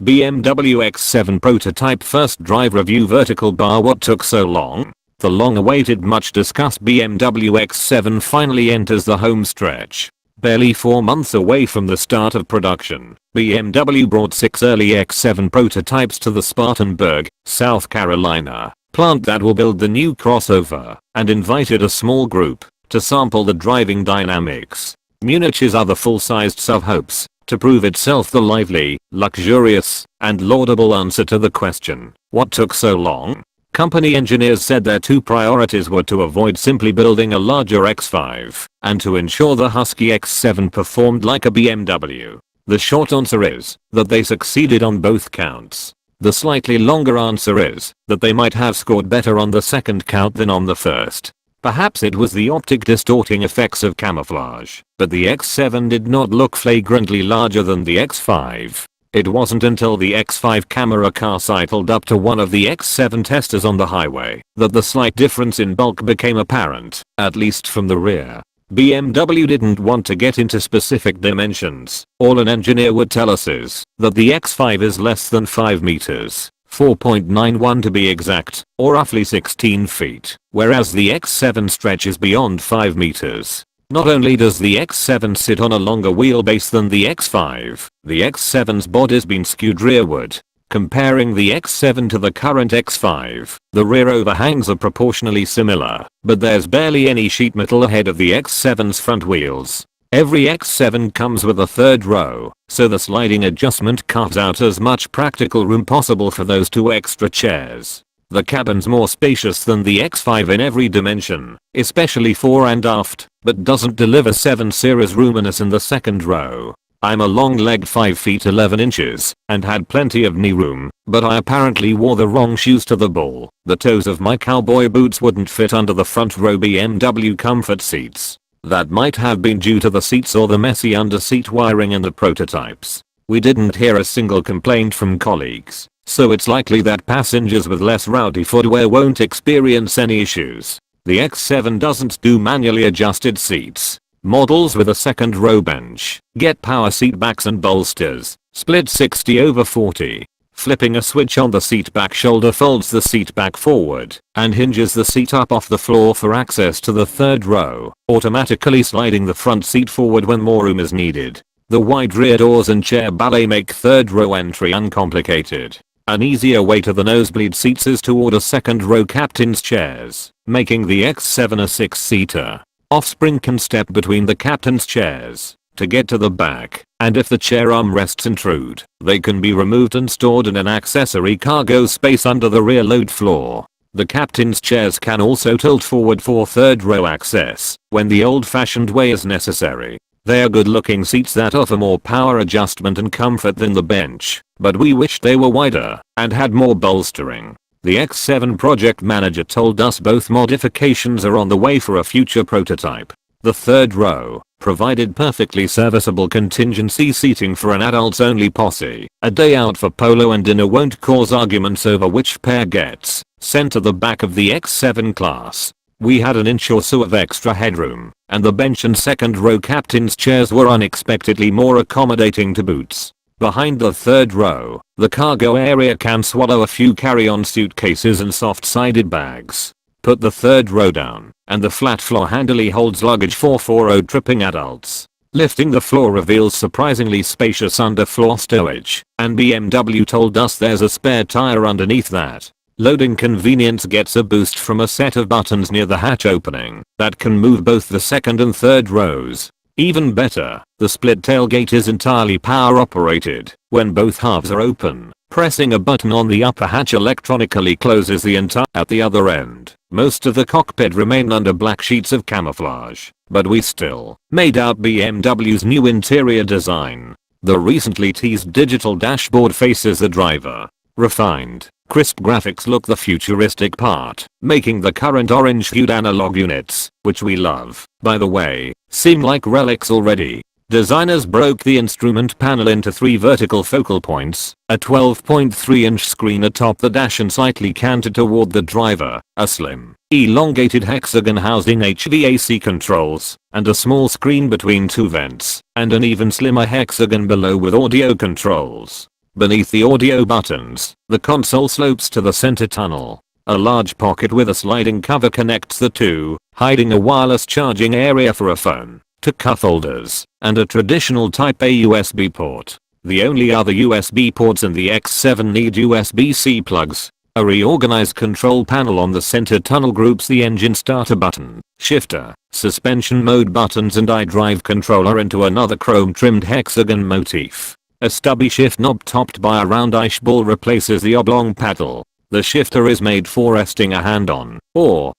BMW X7 prototype first drive review vertical bar. What took so long? The long-awaited, much discussed BMW X7 finally enters the home stretch. Barely 4 months away from the start of production, BMW brought 6 early X7 prototypes to the Spartanburg, South Carolina, plant that will build the new crossover, and invited a small group to sample the driving dynamics. Munich's other full-sized sub hopes to prove itself the lively, luxurious, and laudable answer to the question, what took so long? Company engineers said their 2 priorities were to avoid simply building a larger X5 and to ensure the husky X7 performed like a BMW. The short answer is that they succeeded on both counts. The slightly longer answer is that they might have scored better on the second count than on the first. Perhaps it was the optic distorting effects of camouflage, but the X7 did not look flagrantly larger than the X5. It wasn't until the X5 camera car sidled up to one of the X7 testers on the highway that the slight difference in bulk became apparent, at least from the rear. BMW didn't want to get into specific dimensions. All an engineer would tell us is that the X5 is less than 5 meters, 4.91 to be exact, or roughly 16 feet, whereas the X7 stretches beyond 5 meters. Not only does the X7 sit on a longer wheelbase than the X5, the X7's body's been skewed rearward. Comparing the X7 to the current X5, the rear overhangs are proportionally similar, but there's barely any sheet metal ahead of the X7's front wheels. Every X7 comes with a third row, so the sliding adjustment carves out as much practical room possible for those 2 extra chairs. The cabin's more spacious than the X5 in every dimension, especially fore and aft, but doesn't deliver 7 series roominess in the second row. I'm a long-legged 5 feet 11 inches and had plenty of knee room, but I apparently wore the wrong shoes to the ball. The toes of my cowboy boots wouldn't fit under the front row BMW comfort seats. That might have been due to the seats or the messy under-seat wiring in the prototypes. We didn't hear a single complaint from colleagues, so it's likely that passengers with less rowdy footwear won't experience any issues. The X7 doesn't do manually adjusted seats. Models with a second row bench get power seat backs and bolsters, split 60/40. Flipping a switch on the seat back shoulder folds the seat back forward and hinges the seat up off the floor for access to the third row, automatically sliding the front seat forward when more room is needed. The wide rear doors and chair ballet make third row entry uncomplicated. An easier way to the nosebleed seats is to order second row captain's chairs, making the X7 a 6-seater. Offspring can step between the captain's chairs to get to the back, and if the chair armrests intrude, they can be removed and stored in an accessory cargo space under the rear load floor. The captain's chairs can also tilt forward for third row access when the old-fashioned way is necessary. They are good-looking seats that offer more power adjustment and comfort than the bench, but we wished they were wider and had more bolstering. The X7 project manager told us both modifications are on the way for a future prototype. The third row provided perfectly serviceable contingency seating for an adults-only posse. A day out for polo and dinner won't cause arguments over which pair gets sent to the back of the X7 class. We had an inch or so of extra headroom, and the bench and second row captain's chairs were unexpectedly more accommodating to boots. Behind the third row, the cargo area can swallow a few carry-on suitcases and soft-sided bags. Put the third row down, and the flat floor handily holds luggage for 4 road tripping adults. Lifting the floor reveals surprisingly spacious underfloor stowage, and BMW told us there's a spare tire underneath that. Loading convenience gets a boost from a set of buttons near the hatch opening that can move both the second and third rows. Even better, the split tailgate is entirely power operated when both halves are open. Pressing a button on the upper hatch electronically closes the entire at the other end. Most of the cockpit remained under black sheets of camouflage, but we still made out BMW's new interior design. The recently teased digital dashboard faces the driver. Refined, crisp graphics look the futuristic part, making the current orange-hued analog units, which we love, by the way, seem like relics already. Designers broke the instrument panel into 3 vertical focal points, a 12.3-inch screen atop the dash and slightly canted toward the driver, a slim, elongated hexagon housing HVAC controls, and a small screen between 2 vents, and an even slimmer hexagon below with audio controls. Beneath the audio buttons, the console slopes to the center tunnel. A large pocket with a sliding cover connects the two, hiding a wireless charging area for a phone, to cup holders, and a traditional Type A USB port. The only other USB ports in the X7 need USB-C plugs. A reorganized control panel on the center tunnel groups the engine starter button, shifter, suspension mode buttons and iDrive controller into another chrome-trimmed hexagon motif. A stubby shift knob topped by a round ice ball replaces the oblong paddle. The shifter is made for resting a hand on, or,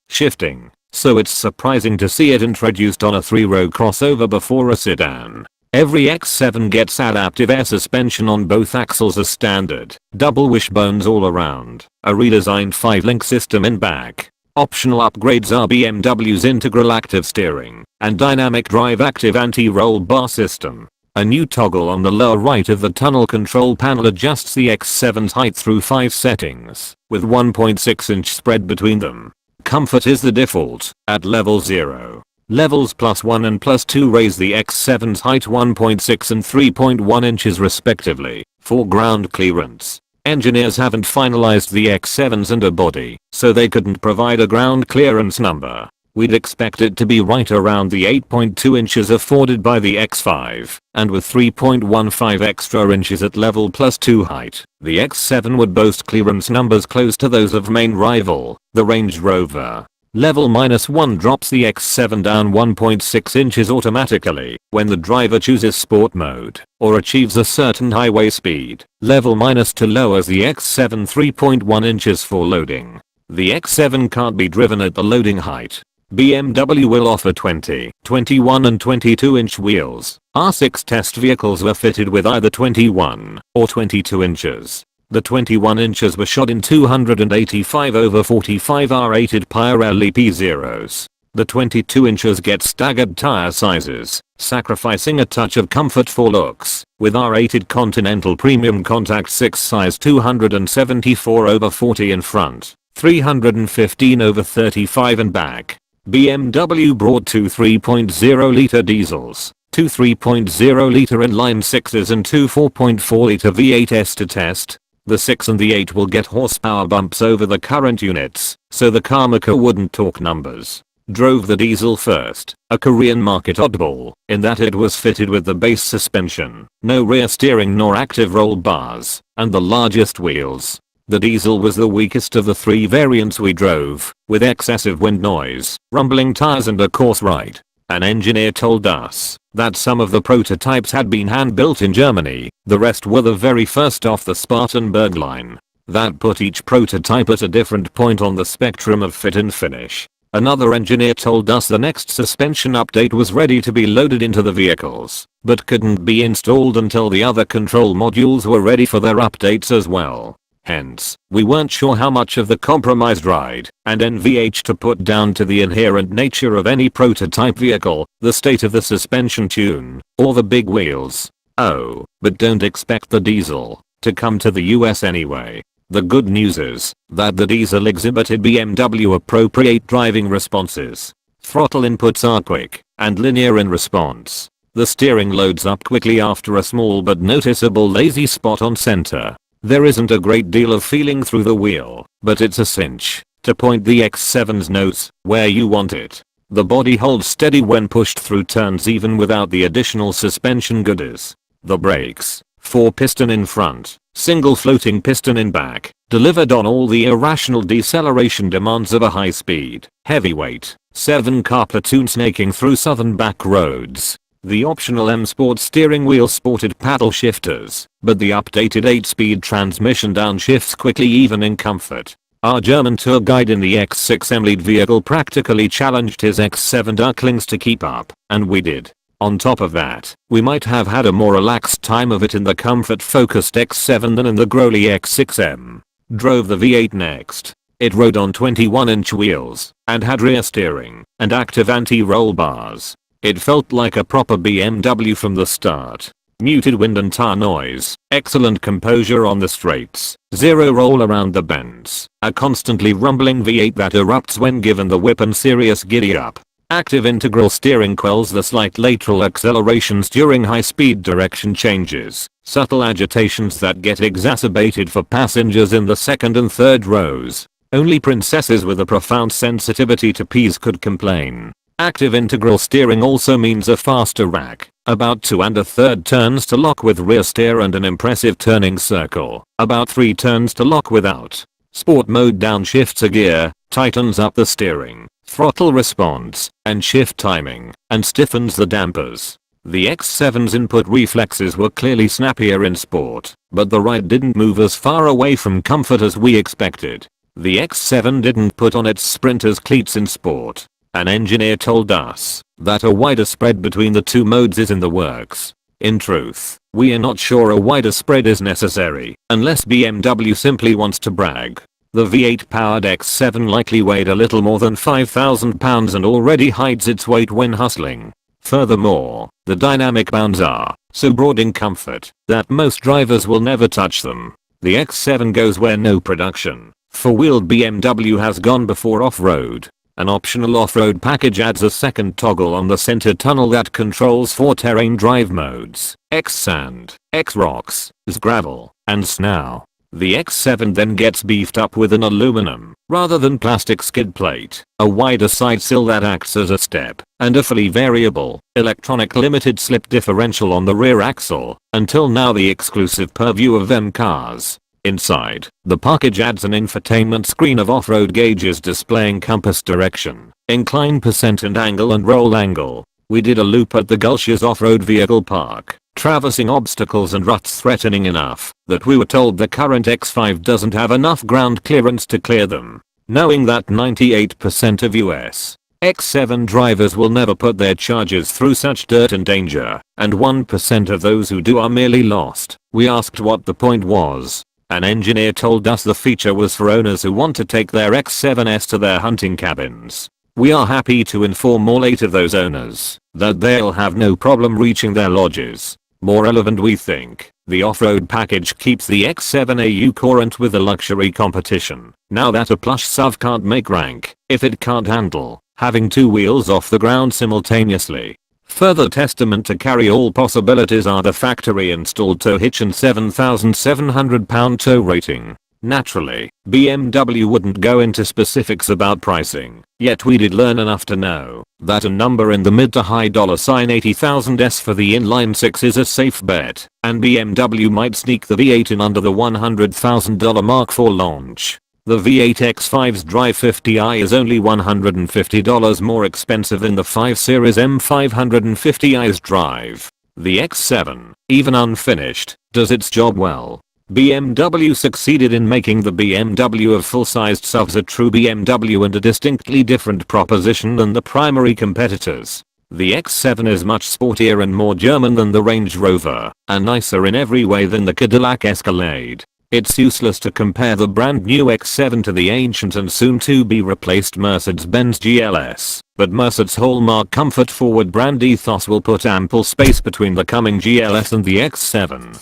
shifting, so it's surprising to see it introduced on a 3-row crossover before a sedan. Every X7 gets adaptive air suspension on both axles as standard, double wishbones all around, a redesigned 5-link system in back. Optional upgrades are BMW's integral active steering and dynamic drive active anti-roll bar system. A new toggle on the lower right of the tunnel control panel adjusts the X7's height through 5 settings, with 1.6-inch spread between them. Comfort is the default, at level 0. Levels +1 and +2 raise the X7's height 1.6 and 3.1 inches respectively, for ground clearance. Engineers haven't finalized the X7's underbody, so they couldn't provide a ground clearance number. We'd expect it to be right around the 8.2 inches afforded by the X5, and with 3.15 extra inches at level +2 height, the X7 would boast clearance numbers close to those of main rival, the Range Rover. Level -1 drops the X7 down 1.6 inches automatically when the driver chooses sport mode or achieves a certain highway speed. Level -2 lowers the X7 3.1 inches for loading. The X7 can't be driven at the loading height. BMW will offer 20, 21 and 22-inch wheels. R6 test vehicles were fitted with either 21 or 22 inches. The 21 inches were shot in 285/45 R-rated Pirelli P0s. The 22 inches get staggered tire sizes, sacrificing a touch of comfort for looks, with R-rated Continental Premium Contact 6 size 274/40 in front, 315/35 in back. BMW brought two 3.0-liter diesels, two 3.0-liter inline 6s and two 4.4-liter V8s to test. The 6 and the 8 will get horsepower bumps over the current units, so the carmaker wouldn't talk numbers. Drove the diesel first, a Korean market oddball, in that it was fitted with the base suspension, no rear steering nor active roll bars, and the largest wheels. The diesel was the weakest of the 3 variants we drove, with excessive wind noise, rumbling tires and a coarse ride. An engineer told us that some of the prototypes had been hand-built in Germany, the rest were the very first off the Spartanburg line. That put each prototype at a different point on the spectrum of fit and finish. Another engineer told us the next suspension update was ready to be loaded into the vehicles, but couldn't be installed until the other control modules were ready for their updates as well. Hence, we weren't sure how much of the compromised ride and NVH to put down to the inherent nature of any prototype vehicle, the state of the suspension tune, or the big wheels. Oh, but don't expect the diesel to come to the US anyway. The good news is that the diesel exhibited BMW appropriate driving responses. Throttle inputs are quick and linear in response. The steering loads up quickly after a small but noticeable lazy spot on center. There isn't a great deal of feeling through the wheel, but it's a cinch to point the X7's nose where you want it. The body holds steady when pushed through turns even without the additional suspension goodies. The brakes, 4-piston in front, single floating piston in back, delivered on all the irrational deceleration demands of a high-speed, heavyweight, 7-car platoon snaking through southern back roads. The optional M Sport steering wheel sported paddle shifters, but the updated 8-speed transmission downshifts quickly even in comfort. Our German tour guide in the X6 lead vehicle practically challenged his X7 ducklings to keep up, and we did. On top of that, we might have had a more relaxed time of it in the comfort-focused X7 than in the growly X6M. Drove the V8 next. It rode on 21-inch wheels, and had rear steering, and active anti-roll bars. It felt like a proper BMW from the start. Muted wind and tire noise, excellent composure on the straights, zero roll around the bends, a constantly rumbling V8 that erupts when given the whip and serious giddy up. Active integral steering quells the slight lateral accelerations during high-speed direction changes, Subtle agitations that get exacerbated for passengers in the second and third rows. Only princesses with a profound sensitivity to peas could complain. Active integral steering also means a faster rack, about 2 1/3 turns to lock with rear steer and an impressive turning circle, about 3 turns to lock without. Sport mode downshifts a gear, tightens up the steering, throttle response, and shift timing, and stiffens the dampers. The X7's input reflexes were clearly snappier in sport, but the ride didn't move as far away from comfort as we expected. The X7 didn't put on its sprinter's cleats in sport. An engineer told us that a wider spread between the two modes is in the works. In truth, we are not sure a wider spread is necessary, unless BMW simply wants to brag. The V8 powered X7 likely weighed a little more than 5,000 pounds and already hides its weight when hustling. Furthermore, the dynamic bounds are so broad in comfort that most drivers will never touch them. The X7 goes where no production four-wheeled BMW has gone before off-road. An optional off-road package adds a second toggle on the center tunnel that controls 4 terrain drive modes: X-Sand, X-Rocks, X-Gravel, and Snow. The X7 then gets beefed up with an aluminum, rather than plastic skid plate, a wider side sill that acts as a step, and a fully variable, electronic limited slip differential on the rear axle, until now the exclusive purview of them cars. Inside, the package adds an infotainment screen of off-road gauges displaying compass direction, incline percent and angle and roll angle. We did a loop at the Gulch's off-road vehicle park, traversing obstacles and ruts threatening enough that we were told the current X5 doesn't have enough ground clearance to clear them. Knowing that 98% of US X7 drivers will never put their Chargers through such dirt and danger, and 1% of those who do are merely lost, we asked what the point was. An engineer told us the feature was for owners who want to take their X7s to their hunting cabins. We are happy to inform all 8 of those owners that they'll have no problem reaching their lodges. More relevant, we think, the off-road package keeps the X7AU current with the luxury competition. Now that a plush SUV can't make rank if it can't handle having 2 wheels off the ground simultaneously. Further testament to carry all possibilities are the factory installed tow hitch and 7,700 pound tow rating. Naturally, BMW wouldn't go into specifics about pricing, yet we did learn enough to know that a number in the mid to high $ 80,000s for the inline 6 is a safe bet, and BMW might sneak the V8 in under the $100,000 mark for launch. The V8 X5's Drive 50i is only $150 more expensive than the 5 Series M550i's Drive. The X7, even unfinished, does its job well. BMW succeeded in making the BMW of full-sized SUVs a true BMW and a distinctly different proposition than the primary competitors. The X7 is much sportier and more German than the Range Rover, and nicer in every way than the Cadillac Escalade. It's useless to compare the brand new X7 to the ancient and soon to be replaced Mercedes-Benz GLS, but Mercedes' hallmark comfort forward brand ethos will put ample space between the coming GLS and the X7.